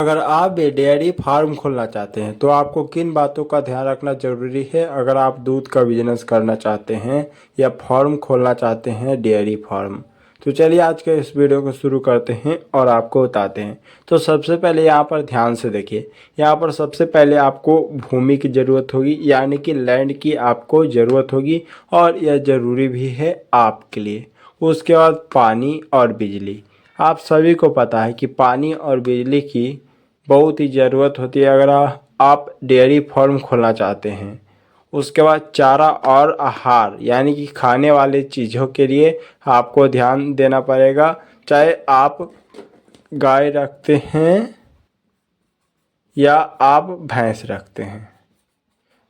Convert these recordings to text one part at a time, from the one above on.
अगर आप भी डेयरी फार्म खोलना चाहते हैं तो आपको किन बातों का ध्यान रखना ज़रूरी है। अगर आप दूध का बिजनेस करना चाहते हैं या फार्म खोलना चाहते हैं डेयरी फार्म, तो चलिए आज के इस वीडियो को शुरू करते हैं और आपको बताते हैं। तो सबसे पहले यहाँ पर ध्यान से देखिए, यहाँ पर सबसे पहले आपको भूमि की ज़रूरत होगी, यानी कि लैंड की आपको ज़रूरत होगी और यह ज़रूरी भी है आपके लिए। उसके बाद पानी और बिजली। आप सभी को पता है कि पानी और बिजली की बहुत ही ज़रूरत होती है अगर आप डेयरी फार्म खोलना चाहते हैं। उसके बाद चारा और आहार, यानी कि खाने वाले चीज़ों के लिए आपको ध्यान देना पड़ेगा। चाहे आप गाय रखते हैं या आप भैंस रखते हैं,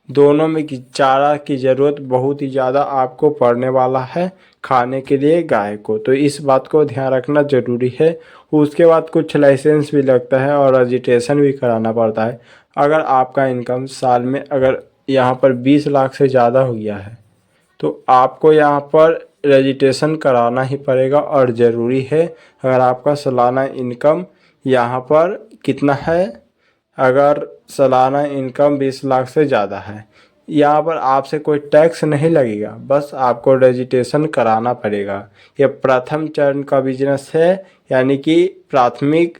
दोनों में की चारा की ज़रूरत बहुत ही ज़्यादा आपको पड़ने वाला है खाने के लिए गाय को, तो इस बात को ध्यान रखना ज़रूरी है। उसके बाद कुछ लाइसेंस भी लगता है और रजिस्ट्रेशन भी कराना पड़ता है। अगर आपका इनकम साल में अगर यहाँ पर 20 लाख से ज़्यादा हो गया है तो आपको यहाँ पर रजिस्ट्रेशन कराना ही पड़ेगा और ज़रूरी है। अगर आपका सालाना इनकम यहाँ पर कितना है, अगर सालाना इनकम 20 लाख से ज़्यादा है, यहाँ पर आपसे कोई टैक्स नहीं लगेगा, बस आपको रजिस्ट्रेशन कराना पड़ेगा। यह प्रथम चरण का बिजनेस है, यानी कि प्राथमिक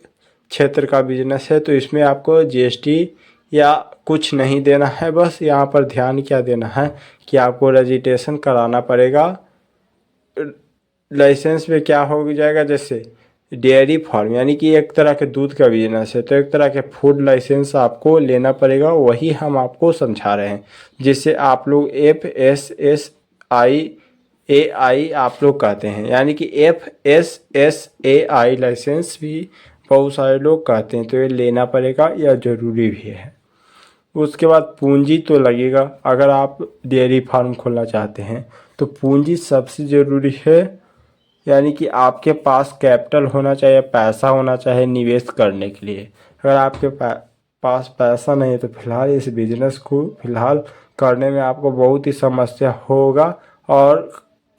क्षेत्र का बिजनेस है, तो इसमें आपको जीएसटी या कुछ नहीं देना है। बस यहाँ पर ध्यान क्या देना है कि आपको रजिस्ट्रेशन कराना पड़ेगा। लाइसेंस में क्या हो जाएगा, जैसे डेयरी फार्म यानी कि एक तरह के दूध का बिजनेस है, तो एक तरह के फूड लाइसेंस आपको लेना पड़ेगा, वही हम आपको समझा रहे हैं। जिससे आप लोग FSSAI आप लोग कहते हैं, यानी कि FSSAI लाइसेंस भी बहुत सारे लोग कहते हैं, तो ये लेना पड़ेगा, यह ज़रूरी भी है। उसके बाद पूंजी तो लगेगा। अगर आप डेयरी फार्म खोलना चाहते हैं तो पूंजी सबसे ज़रूरी है, यानी कि आपके पास कैपिटल होना चाहिए, पैसा होना चाहिए निवेश करने के लिए। अगर आपके पास पैसा नहीं है तो फिलहाल इस बिज़नेस को फिलहाल करने में आपको बहुत ही समस्या होगा और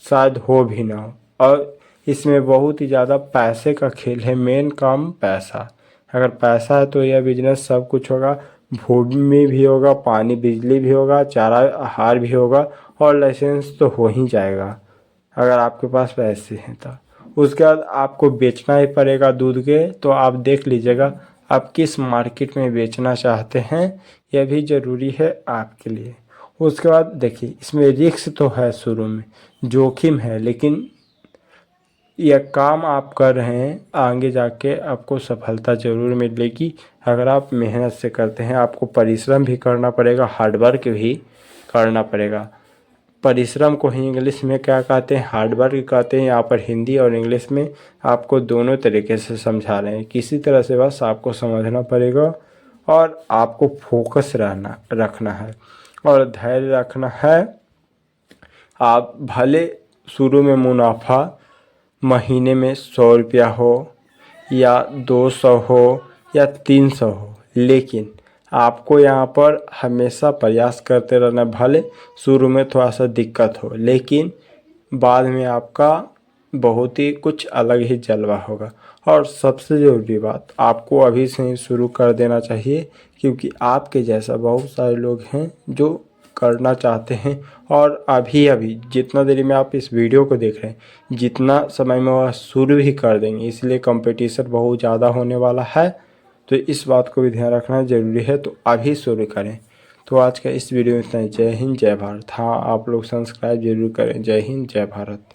शायद हो भी ना हो। और इसमें बहुत ही ज़्यादा पैसे का खेल है, मेन काम पैसा। अगर पैसा है तो यह बिजनेस सब कुछ होगा, भूमि भी होगा, पानी बिजली भी होगा, चारा आहार भी होगा और लाइसेंस तो हो ही जाएगा अगर आपके पास पैसे हैं तो। उसके बाद आपको बेचना ही पड़ेगा दूध के, तो आप देख लीजिएगा आप किस मार्केट में बेचना चाहते हैं, यह भी ज़रूरी है आपके लिए। उसके बाद देखिए, इसमें रिस्क तो है, शुरू में जोखिम है, लेकिन यह काम आप कर रहे हैं, आगे जाके आपको सफलता ज़रूर मिलेगी अगर आप मेहनत से करते हैं। आपको परिश्रम भी करना पड़ेगा, हार्डवर्क भी करना पड़ेगा। परिश्रम को ही इंग्लिश में क्या कहते हैं, हार्डवर्क कहते हैं। यहाँ पर हिंदी और इंग्लिश में आपको दोनों तरीके से समझा रहे हैं, किसी तरह से बस आपको समझना पड़ेगा और आपको फोकस रखना है और धैर्य रखना है। आप भले शुरू में मुनाफा महीने में 100 रुपया हो या 200 हो या 300 हो, लेकिन आपको यहाँ पर हमेशा प्रयास करते रहना। भले शुरू में थोड़ा सा दिक्कत हो, लेकिन बाद में आपका बहुत ही कुछ अलग ही जलवा होगा। और सबसे ज़रूरी बात, आपको अभी से ही शुरू कर देना चाहिए, क्योंकि आपके जैसा बहुत सारे लोग हैं जो करना चाहते हैं और अभी अभी जितना देरी में आप इस वीडियो को देख रहे हैं, जितना समय में वह शुरू ही कर देंगे, इसलिए कंपटीशन बहुत ज़्यादा होने वाला है, तो इस बात को भी ध्यान रखना ज़रूरी है। तो अभी शुरू करें। तो आज का इस वीडियो में इतना ही। जय हिंद जय भारत। हाँ, आप लोग सब्सक्राइब जरूर करें। जय हिंद जय भारत।